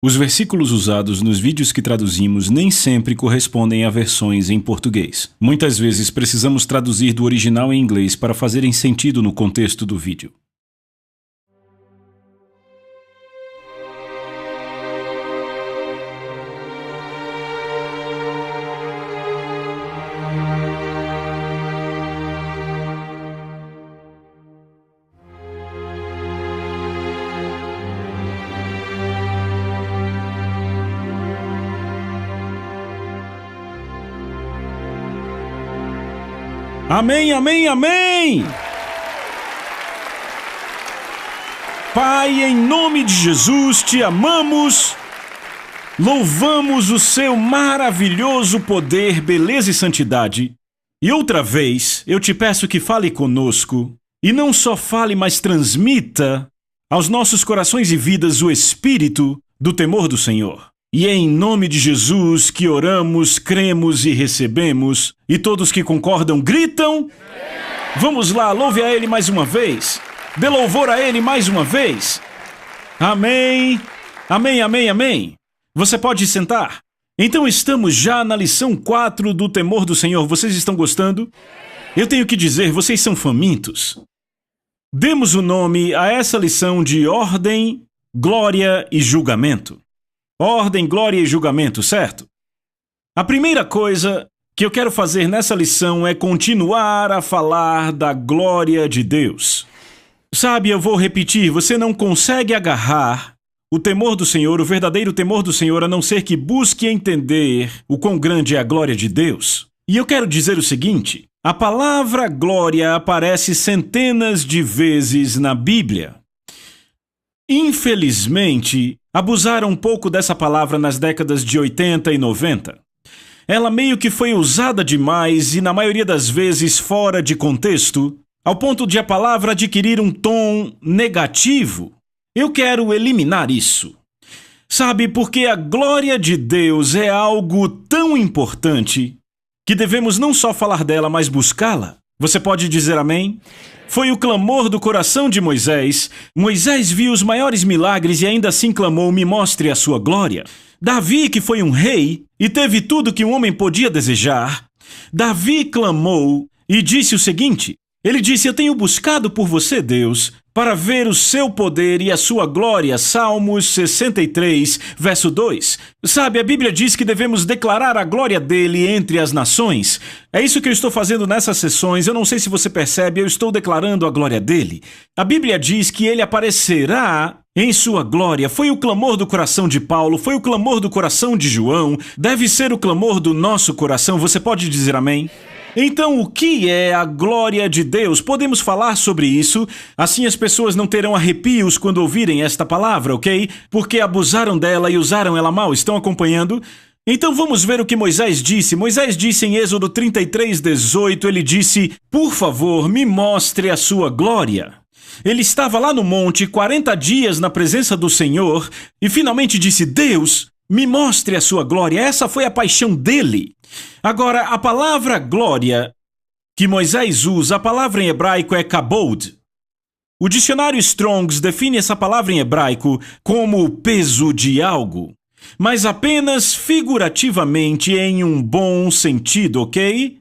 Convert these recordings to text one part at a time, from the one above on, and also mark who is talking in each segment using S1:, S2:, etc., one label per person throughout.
S1: Os versículos usados nos vídeos que traduzimos nem sempre correspondem a versões em português. Muitas vezes precisamos traduzir do original em inglês para fazerem sentido no contexto do vídeo. Amém, amém, amém! Pai, em nome de Jesus, te amamos, louvamos o seu maravilhoso poder, beleza e santidade. E outra vez, eu te peço que fale conosco, e não só fale, mas transmita aos nossos corações e vidas o espírito do temor do Senhor. E é em nome de Jesus que oramos, cremos e recebemos. E todos que concordam gritam. Vamos lá, louve a Ele mais uma vez. Dê louvor a Ele mais uma vez. Amém, amém, amém, amém. Você pode sentar. Então estamos já na lição 4 do temor do Senhor. Vocês estão gostando? Eu tenho que dizer, vocês são famintos. Demos o nome a essa lição de ordem, glória e julgamento. Ordem, glória e julgamento, certo? A primeira coisa que eu quero fazer nessa lição é continuar a falar da glória de Deus. Sabe, eu vou repetir, você não consegue agarrar o temor do Senhor, o verdadeiro temor do Senhor, a não ser que busque entender o quão grande é a glória de Deus. E eu quero dizer o seguinte, a palavra glória aparece centenas de vezes na Bíblia. Infelizmente, abusaram um pouco dessa palavra nas décadas de 80 e 90. Ela meio que foi usada demais e, na maioria das vezes, fora de contexto, ao ponto de a palavra adquirir um tom negativo. Eu quero eliminar isso. Sabe, porque a glória de Deus é algo tão importante que devemos não só falar dela, mas buscá-la. Você pode dizer amém? Foi o clamor do coração de Moisés. Moisés viu os maiores milagres e ainda assim clamou, me mostre a sua glória. Davi, que foi um rei e teve tudo que um homem podia desejar. Davi clamou e disse o seguinte, ele disse, eu tenho buscado por você, Deus, para ver o seu poder e a sua glória. Salmos 63, verso 2. Sabe, a Bíblia diz que devemos declarar a glória dele entre as nações. É isso que eu estou fazendo nessas sessões. Eu não sei se você percebe, eu estou declarando a glória dele. A Bíblia diz que ele aparecerá em sua glória. Foi o clamor do coração de Paulo, foi o clamor do coração de João. Deve ser o clamor do nosso coração. Você pode dizer amém? Então, o que é a glória de Deus? Podemos falar sobre isso, assim as pessoas não terão arrepios quando ouvirem esta palavra, ok? Porque abusaram dela e usaram ela mal. Estão acompanhando? Então vamos ver o que Moisés disse. Moisés disse em Êxodo 33, 18, ele disse, por favor, me mostre a sua glória. Ele estava lá no monte, 40 dias na presença do Senhor, e finalmente disse, Deus, me mostre a sua glória. Essa foi a paixão dele. Agora, a palavra glória que Moisés usa, a palavra em hebraico é kabod. O dicionário Strongs define essa palavra em hebraico como o peso de algo, mas apenas figurativamente em um bom sentido, ok?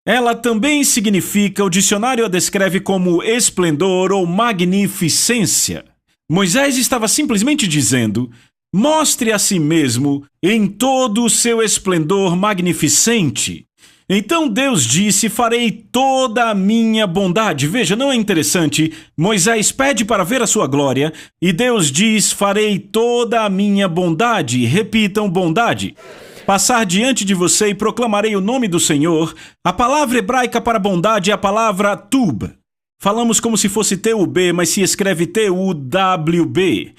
S1: Ela também significa, o dicionário a descreve como esplendor ou magnificência. Moisés estava simplesmente dizendo, mostre a si mesmo em todo o seu esplendor magnificente. Então Deus disse, farei toda a minha bondade. Veja, não é interessante? Moisés pede para ver a sua glória e Deus diz, farei toda a minha bondade. Repitam, bondade. Passar diante de você e proclamarei o nome do Senhor. A palavra hebraica para bondade é a palavra tub. Falamos como se fosse T-U-B, mas se escreve T-U-W-B.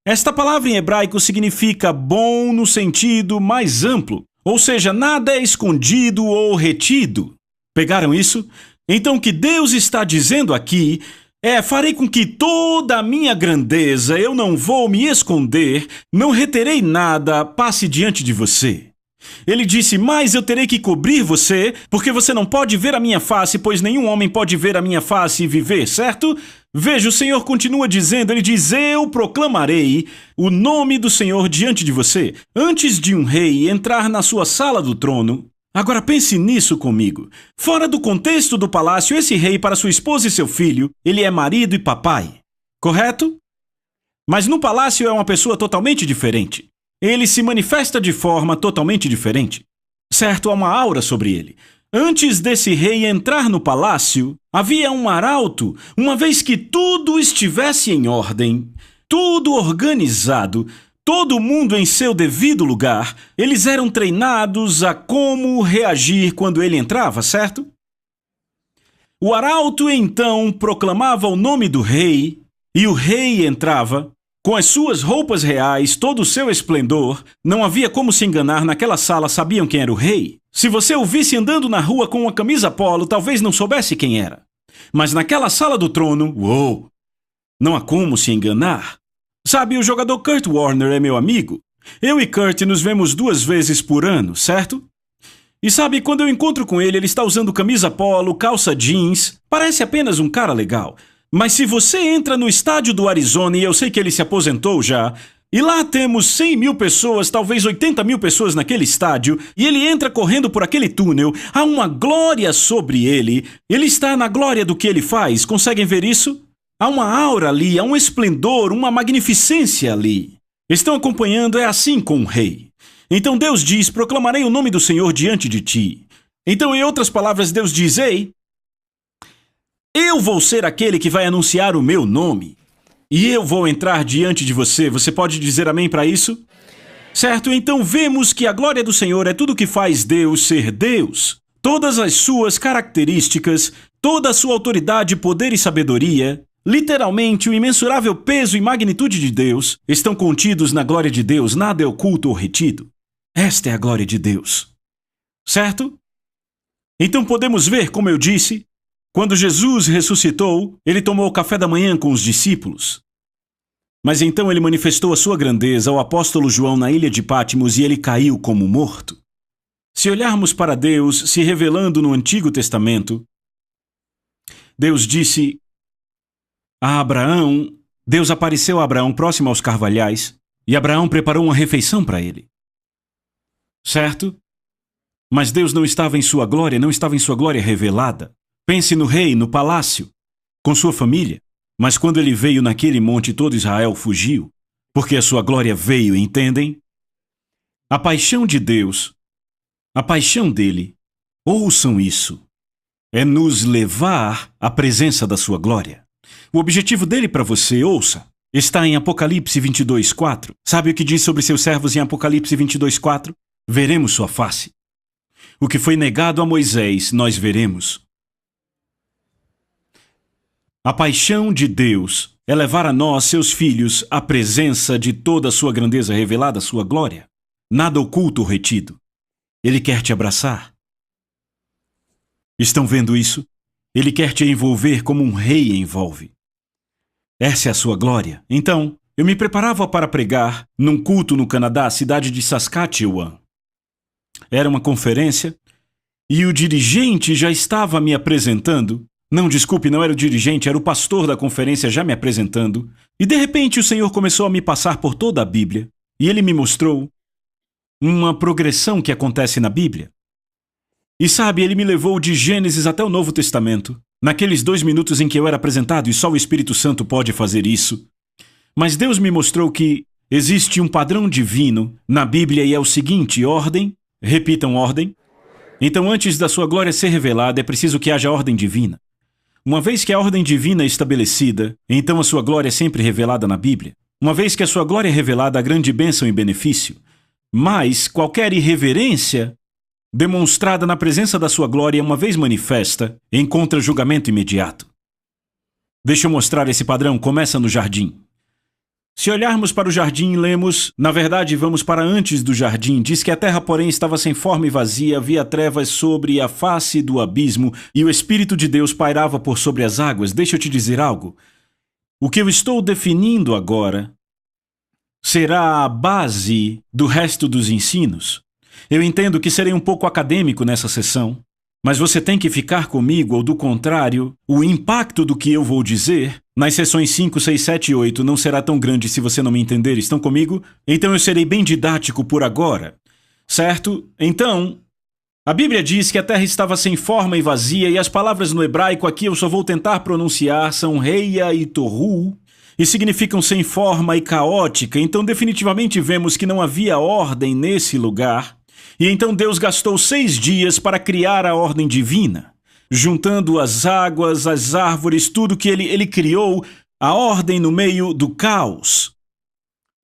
S1: Esta palavra em hebraico significa bom no sentido mais amplo, ou seja, nada é escondido ou retido. Pegaram isso? Então o que Deus está dizendo aqui é, farei com que toda a minha grandeza, eu não vou me esconder, não reterei nada, passe diante de você. Ele disse, mas eu terei que cobrir você, porque você não pode ver a minha face, pois nenhum homem pode ver a minha face e viver, certo? Veja, o Senhor continua dizendo, ele diz, eu proclamarei o nome do Senhor diante de você. Antes de um rei entrar na sua sala do trono, agora pense nisso comigo. Fora do contexto do palácio, esse rei para sua esposa e seu filho, ele é marido e papai, correto? Mas no palácio é uma pessoa totalmente diferente. Ele se manifesta de forma totalmente diferente. Certo, há uma aura sobre ele. Antes desse rei entrar no palácio, havia um arauto, uma vez que tudo estivesse em ordem, tudo organizado, todo mundo em seu devido lugar, eles eram treinados a como reagir quando ele entrava, certo? O arauto então proclamava o nome do rei, e o rei entrava, com as suas roupas reais, todo o seu esplendor. Não havia como se enganar, naquela sala sabiam quem era o rei. Se você o visse andando na rua com uma camisa polo, talvez não soubesse quem era. Mas naquela sala do trono, uou! Não há como se enganar. Sabe, o jogador Kurt Warner é meu amigo. Eu e Kurt nos vemos 2 vezes por ano, certo? E sabe, quando eu encontro com ele, ele está usando camisa polo, calça jeans. Parece apenas um cara legal. Mas se você entra no estádio do Arizona, e eu sei que ele se aposentou já, e lá temos 100 mil pessoas, talvez 80 mil pessoas naquele estádio, e ele entra correndo por aquele túnel, há uma glória sobre ele, ele está na glória do que ele faz, conseguem ver isso? Há uma aura ali, há um esplendor, uma magnificência ali. Estão acompanhando, é assim com o rei. Então Deus diz, proclamarei o nome do Senhor diante de ti. Então, em outras palavras, Deus diz, ei, eu vou ser aquele que vai anunciar o meu nome. E eu vou entrar diante de você. Você pode dizer amém para isso? Certo? Então vemos que a glória do Senhor é tudo que faz Deus ser Deus. Todas as suas características, toda a sua autoridade, poder e sabedoria, literalmente o imensurável peso e magnitude de Deus, estão contidos na glória de Deus. Nada é oculto ou retido. Esta é a glória de Deus. Certo? Então podemos ver, como eu disse, quando Jesus ressuscitou, ele tomou o café da manhã com os discípulos. Mas então ele manifestou a sua grandeza ao apóstolo João na ilha de Patmos e ele caiu como morto. Se olharmos para Deus se revelando no Antigo Testamento, Deus disse a Abraão, Deus apareceu a Abraão próximo aos carvalhais e Abraão preparou uma refeição para ele. Certo? Mas Deus não estava em sua glória, não estava em sua glória revelada. Pense no rei, no palácio, com sua família. Mas quando ele veio naquele monte, todo Israel fugiu, porque a sua glória veio, entendem? A paixão de Deus, a paixão dele, ouçam isso, é nos levar à presença da sua glória. O objetivo dele para você, ouça, está em Apocalipse 22:4. Sabe o que diz sobre seus servos em Apocalipse 22:4? Veremos sua face. O que foi negado a Moisés, nós veremos. A paixão de Deus é levar a nós, seus filhos, a presença de toda a sua grandeza revelada, a sua glória. Nada oculto ou retido. Ele quer te abraçar. Estão vendo isso? Ele quer te envolver como um rei envolve. Essa é a sua glória. Então, eu me preparava para pregar num culto no Canadá, cidade de Saskatchewan. Era uma conferência e o dirigente já estava me apresentando. Não, desculpe, não era o dirigente, era o pastor da conferência já me apresentando. E de repente o Senhor começou a me passar por toda a Bíblia. E ele me mostrou uma progressão que acontece na Bíblia. E sabe, ele me levou de Gênesis até o Novo Testamento. Naqueles 2 minutos em que eu era apresentado, e só o Espírito Santo pode fazer isso. Mas Deus me mostrou que existe um padrão divino na Bíblia e é o seguinte: ordem, repitam ordem. Então antes da sua glória ser revelada, é preciso que haja ordem divina. Uma vez que a ordem divina é estabelecida, então a sua glória é sempre revelada na Bíblia. Uma vez que a sua glória é revelada, há grande bênção e benefício. Mas qualquer irreverência demonstrada na presença da sua glória, uma vez manifesta, encontra julgamento imediato. Deixa eu mostrar esse padrão, começa no jardim. Se olharmos para o jardim, lemos, na verdade, vamos para antes do jardim, diz que a terra, porém, estava sem forma e vazia, havia trevas sobre a face do abismo, e o Espírito de Deus pairava por sobre as águas. Deixa eu te dizer algo. O que eu estou definindo agora será a base do resto dos ensinos. Eu entendo que serei um pouco acadêmico nessa sessão, mas você tem que ficar comigo, ou do contrário, o impacto do que eu vou dizer Nas sessões 5, 6, 7 e 8 não será tão grande se você não me entender. Estão comigo? Então eu serei bem didático por agora. Certo? Então, a Bíblia diz que a terra estava sem forma e vazia, e as palavras no hebraico aqui eu só vou tentar pronunciar são reia e tohu, e significam sem forma e caótica. Então definitivamente vemos que não havia ordem nesse lugar. E então Deus gastou 6 dias para criar a ordem divina, juntando as águas, as árvores, tudo que ele criou, a ordem no meio do caos.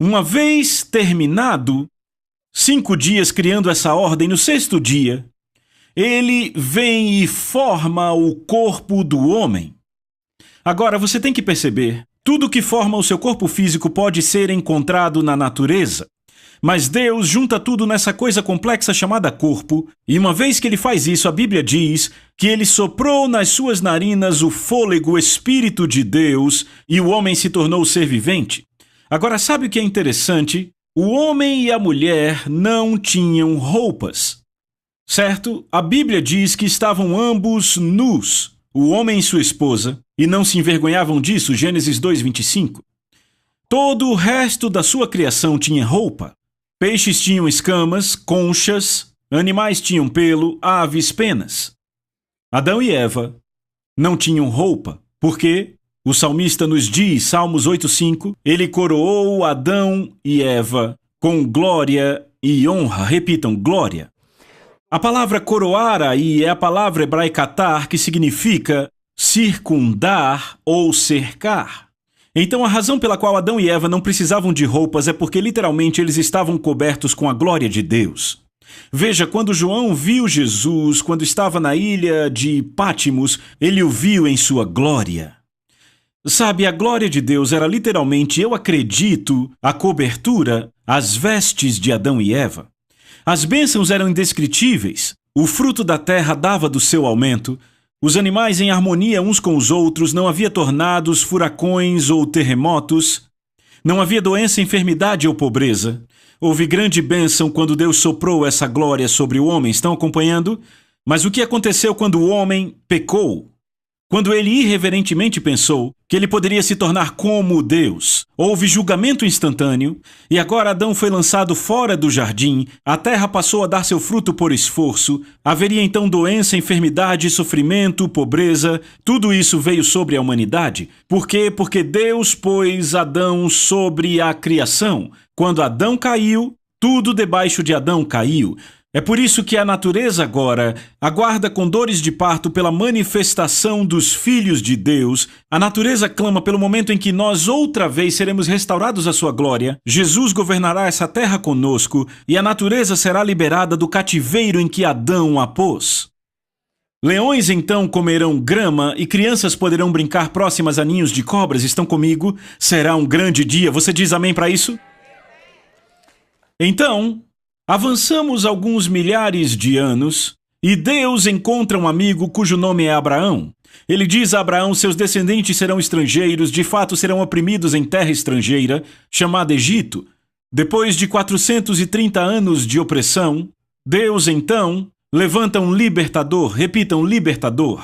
S1: Uma vez terminado, 5 dias criando essa ordem, no 6º dia, ele vem e forma o corpo do homem. Agora, você tem que perceber, tudo que forma o seu corpo físico pode ser encontrado na natureza. Mas Deus junta tudo nessa coisa complexa chamada corpo, e uma vez que ele faz isso, a Bíblia diz que ele soprou nas suas narinas o fôlego, o Espírito de Deus, e o homem se tornou ser vivente. Agora, sabe o que é interessante? O homem e a mulher não tinham roupas, certo? A Bíblia diz que estavam ambos nus, o homem e sua esposa, e não se envergonhavam disso, Gênesis 2:25. Todo o resto da sua criação tinha roupa. Peixes tinham escamas, conchas, animais tinham pelo, aves penas. Adão e Eva não tinham roupa, porque o salmista nos diz, Salmos 8:5, ele coroou Adão e Eva com glória e honra. Repitam, glória. A palavra coroar aí é a palavra hebraica atar, que significa circundar ou cercar. Então a razão pela qual Adão e Eva não precisavam de roupas é porque literalmente eles estavam cobertos com a glória de Deus. Veja, quando João viu Jesus, quando estava na ilha de Pátimos, ele o viu em sua glória. Sabe, a glória de Deus era literalmente, eu acredito, a cobertura, as vestes de Adão e Eva. As bênçãos eram indescritíveis. O fruto da terra dava do seu aumento. Os animais em harmonia uns com os outros, não havia tornados, furacões ou terremotos. Não havia doença, enfermidade ou pobreza. Houve grande bênção quando Deus soprou essa glória sobre o homem. Estão acompanhando? Mas o que aconteceu quando o homem pecou? Quando ele irreverentemente pensou que ele poderia se tornar como Deus, houve julgamento instantâneo, e agora Adão foi lançado fora do jardim, a terra passou a dar seu fruto por esforço, haveria então doença, enfermidade, sofrimento, pobreza, tudo isso veio sobre a humanidade. Por quê? Porque Deus pôs Adão sobre a criação. Quando Adão caiu, tudo debaixo de Adão caiu. É por isso que a natureza agora aguarda com dores de parto pela manifestação dos filhos de Deus. A natureza clama pelo momento em que nós outra vez seremos restaurados à sua glória. Jesus governará essa terra conosco e a natureza será liberada do cativeiro em que Adão a pôs. Leões então comerão grama e crianças poderão brincar próximas a ninhos de cobras. Estão comigo? Será um grande dia. Você diz amém para isso? Então, avançamos alguns milhares de anos e Deus encontra um amigo cujo nome é Abraão. Ele diz a Abraão: seus descendentes serão estrangeiros, de fato serão oprimidos em terra estrangeira, chamada Egito. Depois de 430 anos de opressão, Deus então levanta um libertador. Repitam, libertador.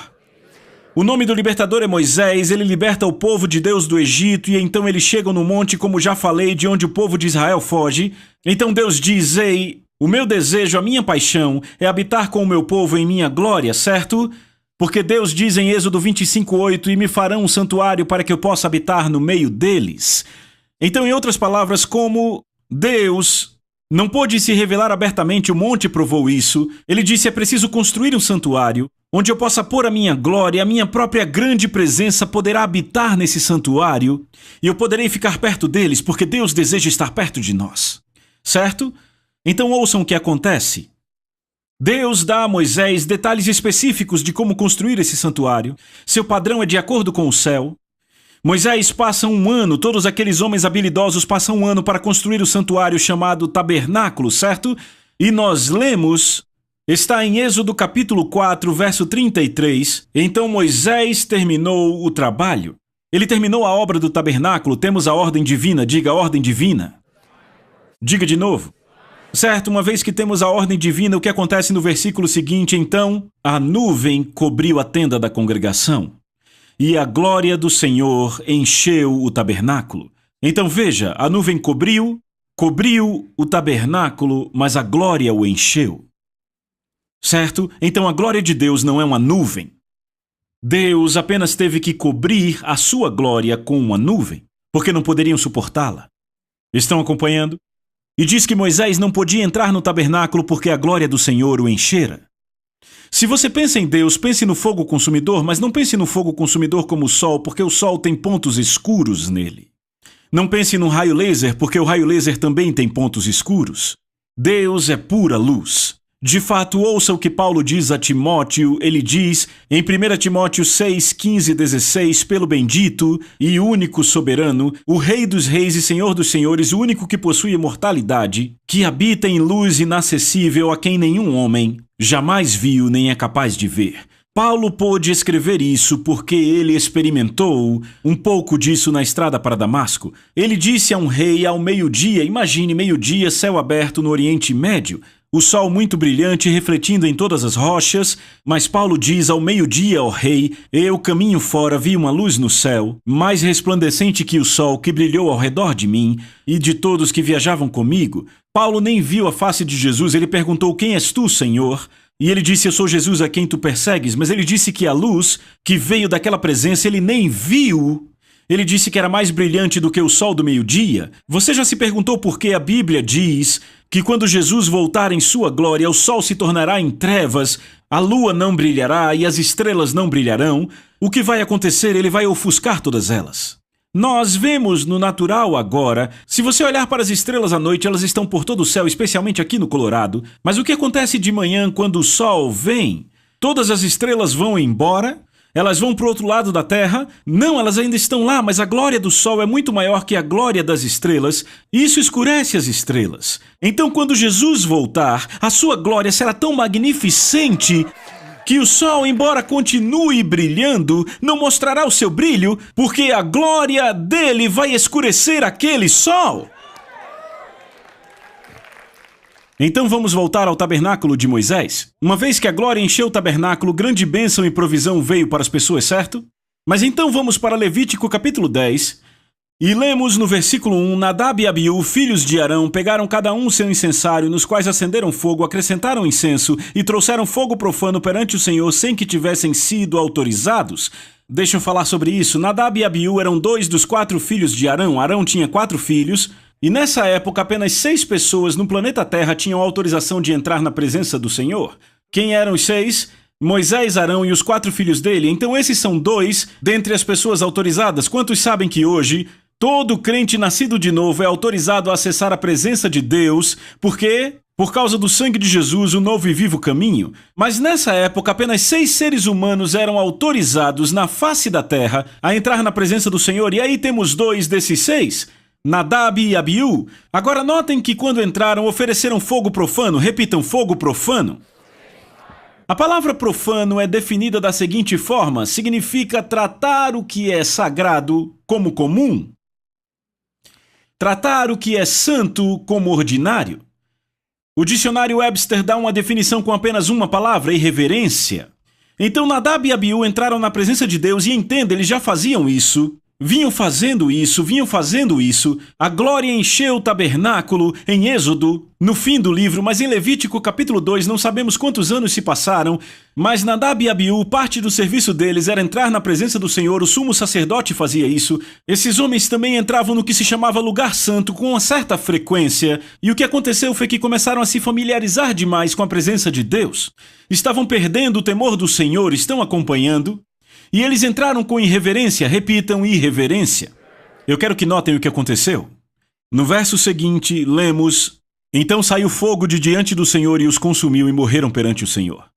S1: O nome do libertador é Moisés. Ele liberta o povo de Deus do Egito e então eles chegam no monte, como já falei, de onde o povo de Israel foge. Então Deus diz: ei, o meu desejo, a minha paixão é habitar com o meu povo em minha glória, certo? Porque Deus diz em Êxodo 25:8, e me farão um santuário para que eu possa habitar no meio deles. Então, em outras palavras, como Deus não pôde se revelar abertamente, o monte provou isso. Ele disse: é preciso construir um santuário, onde eu possa pôr a minha glória, a minha própria grande presença poderá habitar nesse santuário, e eu poderei ficar perto deles, porque Deus deseja estar perto de nós. Certo? Então ouçam o que acontece. Deus dá a Moisés detalhes específicos de como construir esse santuário. Seu padrão é de acordo com o céu. Moisés passa um ano, todos aqueles homens habilidosos passam um ano para construir o santuário chamado tabernáculo, certo? E nós lemos, está em Êxodo capítulo 4, verso 33, então Moisés terminou o trabalho. Ele terminou a obra do tabernáculo, temos a ordem divina, diga ordem divina. Diga de novo. Certo, uma vez que temos a ordem divina, o que acontece no versículo seguinte? Então, a nuvem cobriu a tenda da congregação. e a glória do Senhor encheu o tabernáculo. Então veja, a nuvem cobriu o tabernáculo, mas a glória o encheu. Certo? Então a glória de Deus não é uma nuvem. Deus apenas teve que cobrir a sua glória com uma nuvem, porque não poderiam suportá-la. Estão acompanhando? E diz que Moisés não podia entrar no tabernáculo porque a glória do Senhor o enchera. Se você pensa em Deus, pense no fogo consumidor, mas não pense no fogo consumidor como o sol, porque o sol tem pontos escuros nele. Não pense no raio laser, porque o raio laser também tem pontos escuros. Deus é pura luz. De fato, ouça o que Paulo diz a Timóteo. Ele diz, em 1 Timóteo 6, 15 e 16, pelo bendito e único soberano, o Rei dos reis e Senhor dos senhores, o único que possui imortalidade, que habita em luz inacessível a quem nenhum homem jamais viu nem é capaz de ver. Paulo pôde escrever isso porque ele experimentou um pouco disso na estrada para Damasco. Ele disse a um rei ao meio-dia, imagine meio-dia, céu aberto no Oriente Médio, o sol muito brilhante refletindo em todas as rochas, mas Paulo diz ao meio-dia ao rei, eu caminho fora, vi uma luz no céu, mais resplandecente que o sol que brilhou ao redor de mim e de todos que viajavam comigo. Paulo nem viu a face de Jesus, ele perguntou, quem és tu, Senhor? E ele disse, eu sou Jesus a quem tu persegues, mas ele disse que a luz que veio daquela presença ele nem viu. Ele disse que era mais brilhante do que o sol do meio-dia. Você já se perguntou por que a Bíblia diz que quando Jesus voltar em sua glória, o sol se tornará em trevas, a lua não brilhará e as estrelas não brilharão? O que vai acontecer? Ele vai ofuscar todas elas. Nós vemos no natural agora, se você olhar para as estrelas à noite, elas estão por todo o céu, especialmente aqui no Colorado. Mas o que acontece de manhã quando o sol vem? Todas as estrelas vão embora? Elas vão para o outro lado da Terra? Não, elas ainda estão lá, mas a glória do sol é muito maior que a glória das estrelas, e isso escurece as estrelas. Então, quando Jesus voltar, a sua glória será tão magnificente que o sol, embora continue brilhando, não mostrará o seu brilho, porque a glória dele vai escurecer aquele sol. Então vamos voltar ao tabernáculo de Moisés. Uma vez que a glória encheu o tabernáculo, grande bênção e provisão veio para as pessoas, certo? Mas então vamos para Levítico capítulo 10 e lemos no versículo 1, Nadab e Abiú, filhos de Arão, pegaram cada um seu incensário, nos quais acenderam fogo, acrescentaram incenso e trouxeram fogo profano perante o Senhor sem que tivessem sido autorizados. Deixa eu falar sobre isso. Nadab e Abiú eram 2 dos 4 filhos de Arão. Arão tinha 4 filhos. E nessa época, apenas 6 pessoas no planeta Terra tinham autorização de entrar na presença do Senhor. Quem eram os 6? Moisés, Arão e os 4 filhos dele. Então esses são 2 dentre as pessoas autorizadas. Quantos sabem que hoje todo crente nascido de novo é autorizado a acessar a presença de Deus? Por quê? Por causa do sangue de Jesus, o novo e vivo caminho. Mas nessa época, apenas 6 seres humanos eram autorizados na face da terra a entrar na presença do Senhor. E aí temos 2 desses 6. Nadab e Abiú. Agora notem que quando entraram ofereceram fogo profano. Repitam, fogo profano. A palavra profano é definida da seguinte forma: significa tratar o que é sagrado como comum. Tratar o que é santo como ordinário. O dicionário Webster dá uma definição com apenas uma palavra: irreverência. Então Nadab e Abiú entraram na presença de Deus e entenda, eles já faziam isso. Vinham fazendo isso. A glória encheu o tabernáculo em Êxodo, no fim do livro, mas em Levítico capítulo 2 não sabemos quantos anos se passaram, mas Nadab e Abiú, parte do serviço deles era entrar na presença do Senhor, o sumo sacerdote fazia isso. Esses homens também entravam no que se chamava lugar santo com uma certa frequência, e o que aconteceu foi que começaram a se familiarizar demais com a presença de Deus. Estavam perdendo o temor do Senhor, estão acompanhando? E eles entraram com irreverência, repitam, irreverência. Eu quero que notem o que aconteceu. No verso seguinte, lemos, então saiu fogo de diante do Senhor e os consumiu e morreram perante o Senhor.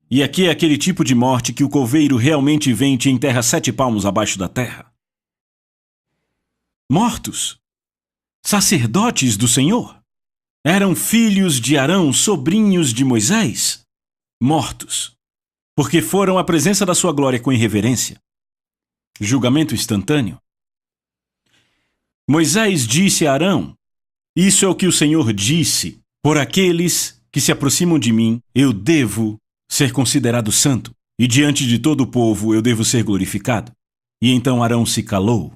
S1: E aqui é aquele tipo de morte que o coveiro realmente vende e enterra 7 palmos abaixo da terra. Mortos. Sacerdotes do Senhor. Eram filhos de Arão, sobrinhos de Moisés. Mortos. Porque foram à presença da sua glória com irreverência. Julgamento instantâneo. Moisés disse a Arão, isso é o que o Senhor disse, por aqueles que se aproximam de mim, eu devo ser considerado santo, e diante de todo o povo eu devo ser glorificado. E então Arão se calou.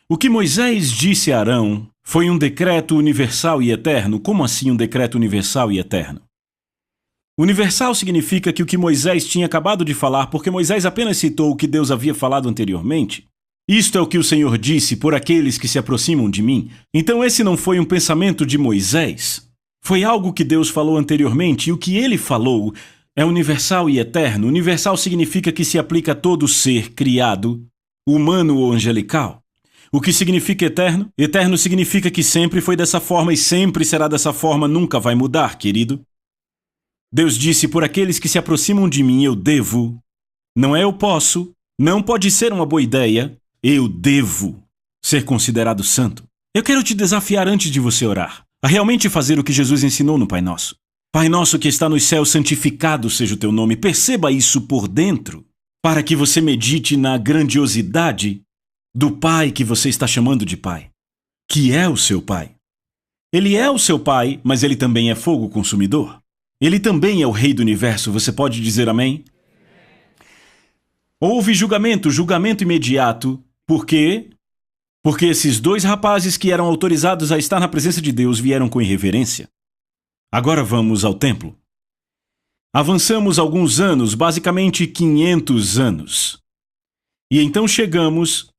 S1: O que Moisés disse a Arão foi um decreto universal e eterno. Como assim um decreto universal e eterno? Universal significa que o que Moisés tinha acabado de falar, porque Moisés apenas citou o que Deus havia falado anteriormente. Isto é o que o Senhor disse por aqueles que se aproximam de mim. Então esse não foi um pensamento de Moisés. Foi algo que Deus falou anteriormente, e o que ele falou é universal e eterno. Universal significa que se aplica a todo ser criado, humano ou angelical. O que significa eterno? Eterno significa que sempre foi dessa forma e sempre será dessa forma, nunca vai mudar, querido. Deus disse, por aqueles que se aproximam de mim, eu devo. Não é eu posso, não pode ser uma boa ideia, eu devo ser considerado santo. Eu quero te desafiar antes de você orar, a realmente fazer o que Jesus ensinou no Pai Nosso. Pai nosso que está nos céus, santificado seja o teu nome. Perceba isso por dentro, para que você medite na grandiosidade do Pai que você está chamando de Pai, que é o seu Pai. Ele é o seu Pai, mas ele também é fogo consumidor. Ele também é o Rei do Universo, você pode dizer amém? Houve julgamento imediato. Por quê? Porque esses dois rapazes que eram autorizados a estar na presença de Deus vieram com irreverência. Agora vamos ao templo. Avançamos alguns anos, basicamente 500 anos. E então chegamos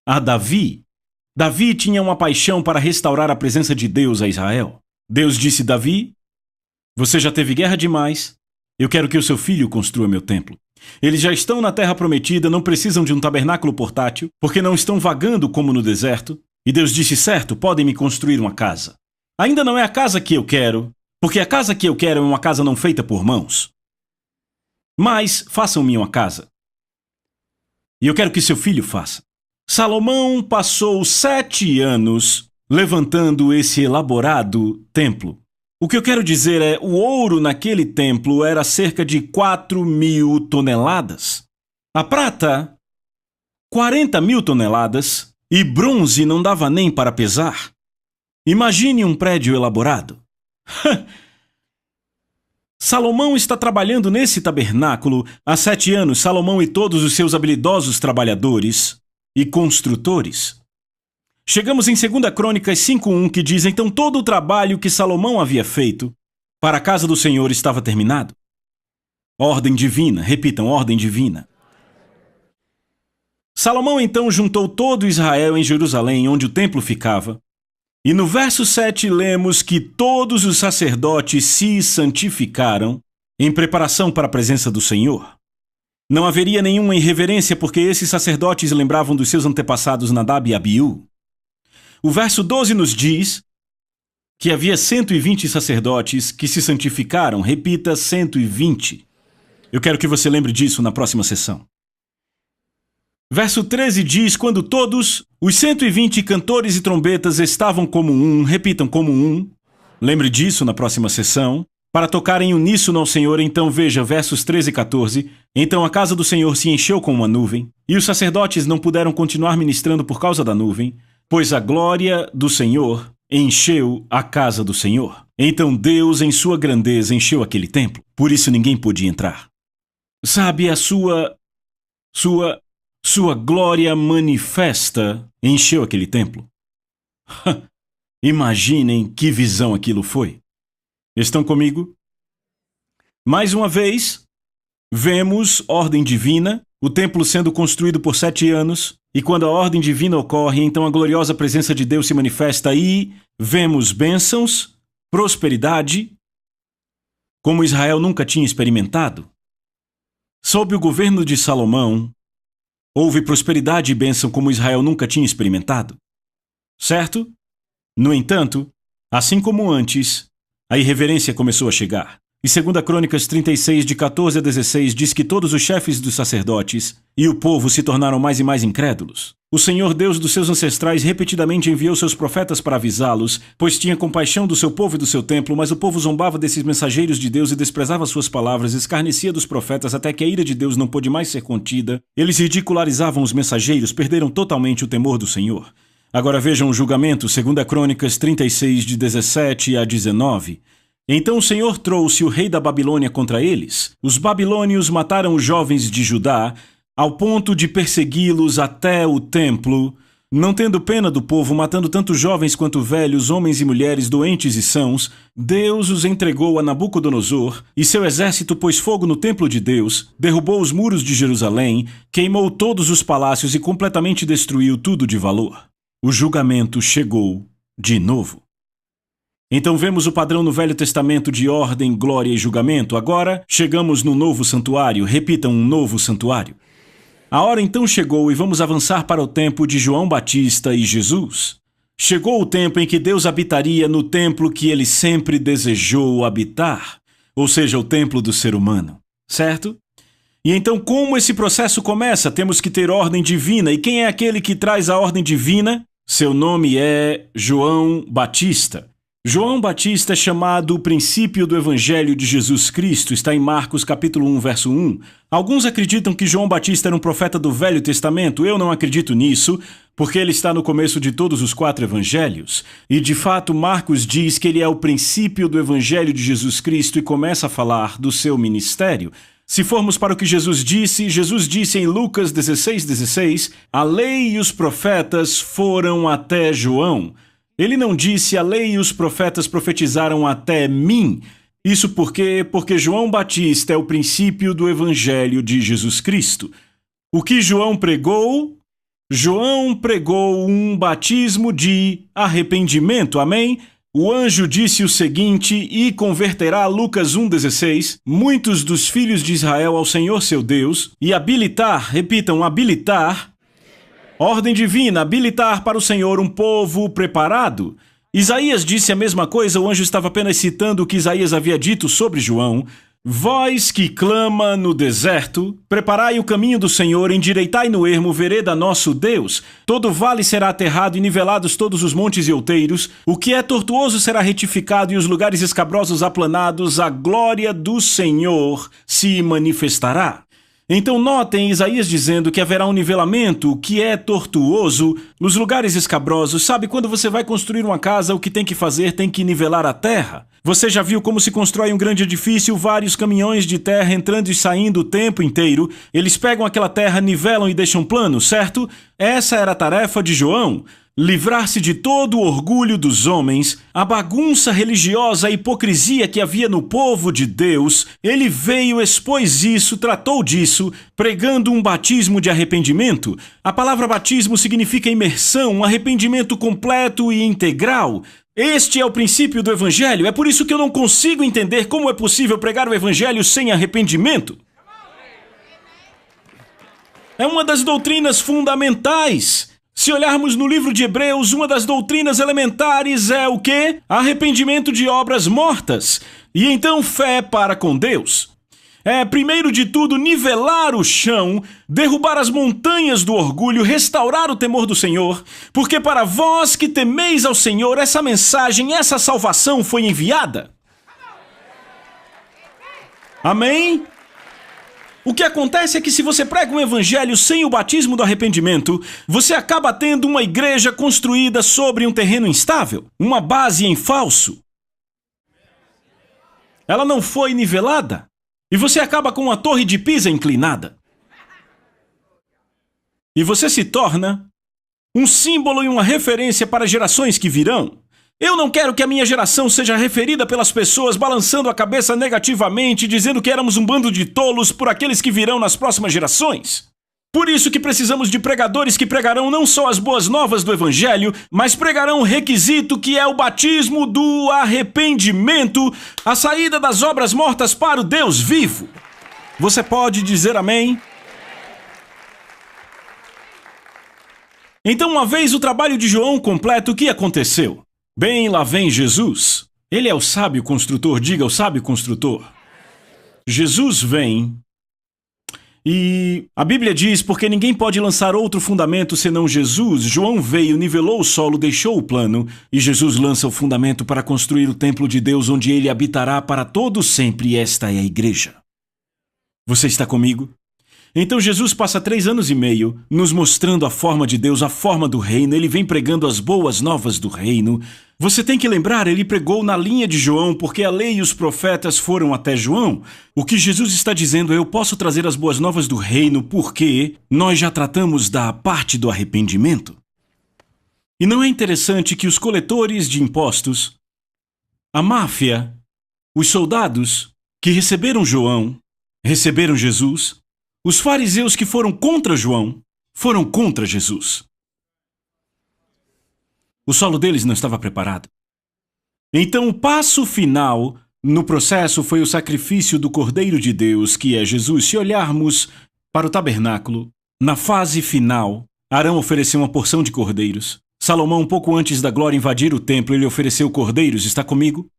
S1: a Davi. Davi tinha uma paixão para restaurar a presença de Deus a Israel. Deus disse, Davi, você já teve guerra demais. Eu quero que o seu filho construa meu templo. Eles já estão na terra prometida, não precisam de um tabernáculo portátil, porque não estão vagando como no deserto. E Deus disse, certo, podem me construir uma casa. Ainda não é a casa que eu quero, porque a casa que eu quero é uma casa não feita por mãos. Mas façam-me uma casa. E eu quero que seu filho faça. Salomão passou 7 anos levantando esse elaborado templo. O que eu quero dizer é, o ouro naquele templo era cerca de 4.000 toneladas. A prata, 40.000 toneladas. E bronze não dava nem para pesar. Imagine um prédio elaborado. Salomão está trabalhando nesse tabernáculo há 7 anos. Salomão e todos os seus habilidosos trabalhadores e construtores. Chegamos em 2 Crônicas 5:1 que diz, então todo o trabalho que Salomão havia feito para a casa do Senhor estava terminado. Ordem divina, repitam, ordem divina. Salomão então juntou todo Israel em Jerusalém, onde o templo ficava. E no verso 7 lemos que todos os sacerdotes se santificaram em preparação para a presença do Senhor. Não haveria nenhuma irreverência porque esses sacerdotes lembravam dos seus antepassados Nadab e Abiú. O verso 12 nos diz que havia 120 sacerdotes que se santificaram. Repita, 120. Eu quero que você lembre disso na próxima sessão. Verso 13 diz, quando todos os 120 cantores e trombetas estavam como um, repitam, como um, lembre disso na próxima sessão, para tocar em uníssono ao Senhor. Então veja, versos 13 e 14, então a casa do Senhor se encheu com uma nuvem, e os sacerdotes não puderam continuar ministrando por causa da nuvem, pois a glória do Senhor encheu a casa do Senhor. Então Deus, em sua grandeza, encheu aquele templo. Por isso ninguém podia entrar. Sabe, a sua glória manifesta encheu aquele templo. Imaginem que visão aquilo foi. Estão comigo? Mais uma vez, vemos ordem divina, o templo sendo construído por 7 anos, e quando a ordem divina ocorre, então a gloriosa presença de Deus se manifesta e vemos bênçãos, prosperidade, como Israel nunca tinha experimentado. Sob o governo de Salomão, houve prosperidade e bênção como Israel nunca tinha experimentado. Certo? No entanto, assim como antes, a irreverência começou a chegar. E 2 Crônicas 36, de 14 a 16, diz que todos os chefes dos sacerdotes e o povo se tornaram mais e mais incrédulos. O Senhor Deus dos seus ancestrais repetidamente enviou seus profetas para avisá-los, pois tinha compaixão do seu povo e do seu templo, mas o povo zombava desses mensageiros de Deus e desprezava suas palavras, escarnecia dos profetas até que a ira de Deus não pôde mais ser contida. Eles ridicularizavam os mensageiros, perderam totalmente o temor do Senhor. Agora vejam o julgamento, 2 Crônicas 36, de 17 a 19. Então o Senhor trouxe o rei da Babilônia contra eles. Os babilônios mataram os jovens de Judá, ao ponto de persegui-los até o templo, não tendo pena do povo, matando tanto jovens quanto velhos, homens e mulheres, doentes e sãos. Deus os entregou a Nabucodonosor, e seu exército pôs fogo no templo de Deus, derrubou os muros de Jerusalém, queimou todos os palácios e completamente destruiu tudo de valor. O julgamento chegou de novo. Então vemos o padrão no Velho Testamento de ordem, glória e julgamento. Agora chegamos no novo santuário. Repitam, um novo santuário. A hora então chegou e vamos avançar para o tempo de João Batista e Jesus. Chegou o tempo em que Deus habitaria no templo que ele sempre desejou habitar, ou seja, o templo do ser humano, certo? E então como esse processo começa? Temos que ter ordem divina. E quem é aquele que traz a ordem divina? Seu nome é João Batista. João Batista é chamado o princípio do Evangelho de Jesus Cristo, está em Marcos capítulo 1, verso 1. Alguns acreditam que João Batista era um profeta do Velho Testamento. Eu não acredito nisso, porque ele está no começo de todos os 4 evangelhos. E de fato, Marcos diz que ele é o princípio do Evangelho de Jesus Cristo e começa a falar do seu ministério. Se formos para o que Jesus disse em Lucas 16:16, a lei e os profetas foram até João. Ele não disse a lei e os profetas profetizaram até mim. Isso porque João Batista é o princípio do Evangelho de Jesus Cristo. O que João pregou? João pregou um batismo de arrependimento, amém? O anjo disse o seguinte, e converterá, Lucas 1,16, muitos dos filhos de Israel ao Senhor seu Deus, e habilitar, repitam, habilitar, ordem divina, habilitar para o Senhor um povo preparado. Isaías disse a mesma coisa, o anjo estava apenas citando o que Isaías havia dito sobre João. Voz que clama no deserto, preparai o caminho do Senhor, endireitai no ermo vereda nosso Deus. Todo vale será aterrado e nivelados todos os montes e outeiros. O que é tortuoso será retificado e os lugares escabrosos aplanados. A glória do Senhor se manifestará. Então notem Isaías dizendo que haverá um nivelamento, o que é tortuoso, os lugares escabrosos. Sabe, quando você vai construir uma casa, o que tem que fazer? Tem que nivelar a terra. Você já viu como se constrói um grande edifício, vários caminhões de terra entrando e saindo o tempo inteiro? Eles pegam aquela terra, nivelam e deixam plano, certo? Essa era a tarefa de João. Livrar-se de todo o orgulho dos homens, a bagunça religiosa, a hipocrisia que havia no povo de Deus. Ele veio, expôs isso, tratou disso, pregando um batismo de arrependimento. A palavra batismo significa imersão, um arrependimento completo e integral. Este é o princípio do Evangelho. É por isso que eu não consigo entender como é possível pregar o Evangelho sem arrependimento. É uma das doutrinas fundamentais. Se olharmos no livro de Hebreus, uma das doutrinas elementares é o quê? Arrependimento de obras mortas. E então fé para com Deus. É, primeiro de tudo, nivelar o chão, derrubar as montanhas do orgulho, restaurar o temor do Senhor, porque para vós que temeis ao Senhor, essa mensagem, essa salvação foi enviada. Amém? O que acontece é que se você prega um evangelho sem o batismo do arrependimento, você acaba tendo uma igreja construída sobre um terreno instável, uma base em falso. Ela não foi nivelada. E você acaba com uma torre de Pisa inclinada. E você se torna um símbolo e uma referência para gerações que virão. Eu não quero que a minha geração seja referida pelas pessoas balançando a cabeça negativamente, dizendo que éramos um bando de tolos por aqueles que virão nas próximas gerações. Por isso que precisamos de pregadores que pregarão não só as boas novas do Evangelho, mas pregarão o requisito que é o batismo do arrependimento, a saída das obras mortas para o Deus vivo. Você pode dizer amém? Então, uma vez o trabalho de João completo, o que aconteceu? Bem, lá vem Jesus. Ele é o sábio construtor, diga o sábio construtor. Jesus vem e a Bíblia diz, porque ninguém pode lançar outro fundamento senão Jesus. João veio, nivelou o solo, deixou o plano, e Jesus lança o fundamento para construir o templo de Deus, onde ele habitará para todo sempre, e esta é a igreja. Você está comigo? Então Jesus passa 3 anos e meio nos mostrando a forma de Deus, a forma do reino. Ele vem pregando as boas novas do reino. Você tem que lembrar, ele pregou na linha de João, porque a lei e os profetas foram até João. O que Jesus está dizendo é: eu posso trazer as boas novas do reino porque nós já tratamos da parte do arrependimento. E não é interessante que os coletores de impostos, a máfia, os soldados que receberam João, receberam Jesus, os fariseus que foram contra João, foram contra Jesus. O solo deles não estava preparado. Então o passo final no processo foi o sacrifício do Cordeiro de Deus, que é Jesus. Se olharmos para o tabernáculo, na fase final, Arão ofereceu uma porção de cordeiros. Salomão, um pouco antes da glória invadir o templo, ele ofereceu cordeiros. Está comigo?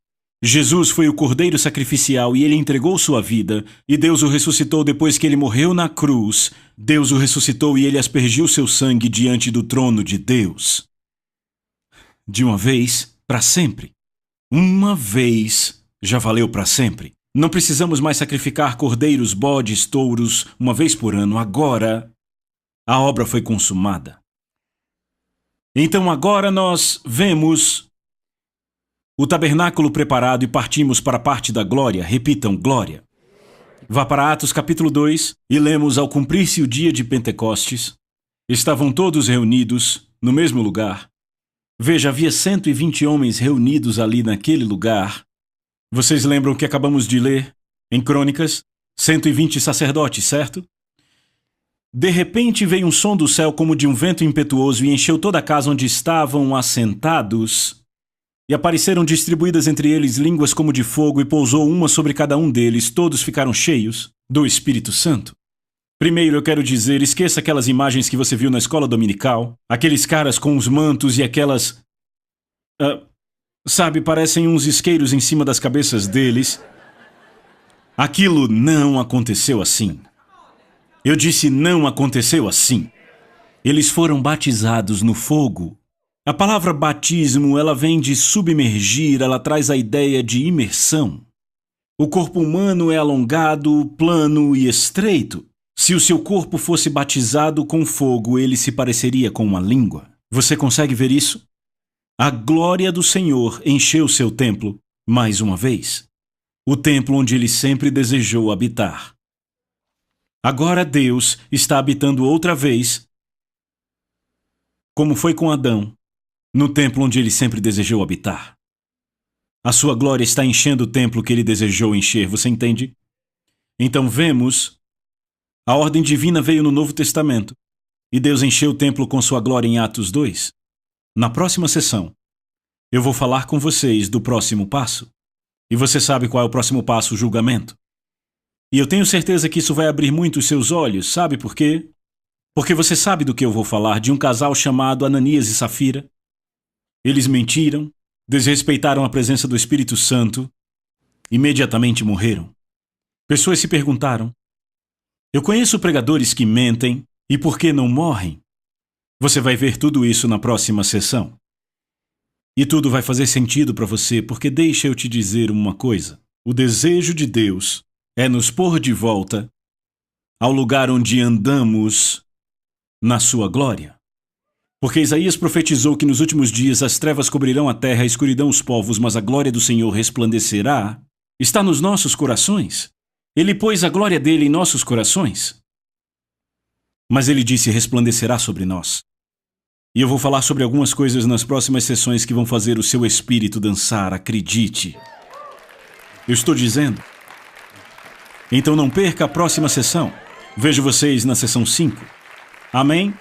S1: Jesus foi o cordeiro sacrificial e ele entregou sua vida, e Deus o ressuscitou depois que ele morreu na cruz. Deus o ressuscitou e ele aspergiu seu sangue diante do trono de Deus. De uma vez, para sempre. Uma vez já valeu para sempre. Não precisamos mais sacrificar cordeiros, bodes, touros, uma vez por ano. Agora, a obra foi consumada. Então agora nós vemos o tabernáculo preparado e partimos para a parte da glória. Repitam, glória. Vá para Atos capítulo 2 e lemos: ao cumprir-se o dia de Pentecostes, estavam todos reunidos no mesmo lugar. Veja, havia 120 homens reunidos ali naquele lugar. Vocês lembram que acabamos de ler em Crônicas? 120 sacerdotes, certo? De repente veio um som do céu como de um vento impetuoso e encheu toda a casa onde estavam assentados. E apareceram distribuídas entre eles línguas como de fogo, e pousou uma sobre cada um deles. Todos ficaram cheios do Espírito Santo. Primeiro eu quero dizer, esqueça aquelas imagens que você viu na escola dominical. Aqueles caras com os mantos e aquelas... parecem uns isqueiros em cima das cabeças deles. Aquilo não aconteceu assim. Eu disse, não aconteceu assim. Eles foram batizados no fogo. A palavra batismo, ela vem de submergir, ela traz a ideia de imersão. O corpo humano é alongado, plano e estreito. Se o seu corpo fosse batizado com fogo, ele se pareceria com uma língua. Você consegue ver isso? A glória do Senhor encheu seu templo, mais uma vez. O templo onde ele sempre desejou habitar. Agora Deus está habitando outra vez, como foi com Adão, no templo onde ele sempre desejou habitar. A sua glória está enchendo o templo que ele desejou encher, você entende? Então vemos, a ordem divina veio no Novo Testamento, e Deus encheu o templo com sua glória em Atos 2. Na próxima sessão, eu vou falar com vocês do próximo passo. E você sabe qual é o próximo passo, o julgamento. E eu tenho certeza que isso vai abrir muito os seus olhos, sabe por quê? Porque você sabe do que eu vou falar, de um casal chamado Ananias e Safira. Eles mentiram, desrespeitaram a presença do Espírito Santo, imediatamente morreram. Pessoas se perguntaram: eu conheço pregadores que mentem, e por que não morrem? Você vai ver tudo isso na próxima sessão. E tudo vai fazer sentido para você, porque deixa eu te dizer uma coisa. O desejo de Deus é nos pôr de volta ao lugar onde andamos na sua glória. Porque Isaías profetizou que nos últimos dias as trevas cobrirão a terra, a escuridão os povos, mas a glória do Senhor resplandecerá. Está nos nossos corações. Ele pôs a glória dele em nossos corações. Mas ele disse, resplandecerá sobre nós. E eu vou falar sobre algumas coisas nas próximas sessões que vão fazer o seu espírito dançar, acredite. Eu estou dizendo. Então não perca a próxima sessão. Vejo vocês na sessão 5. Amém?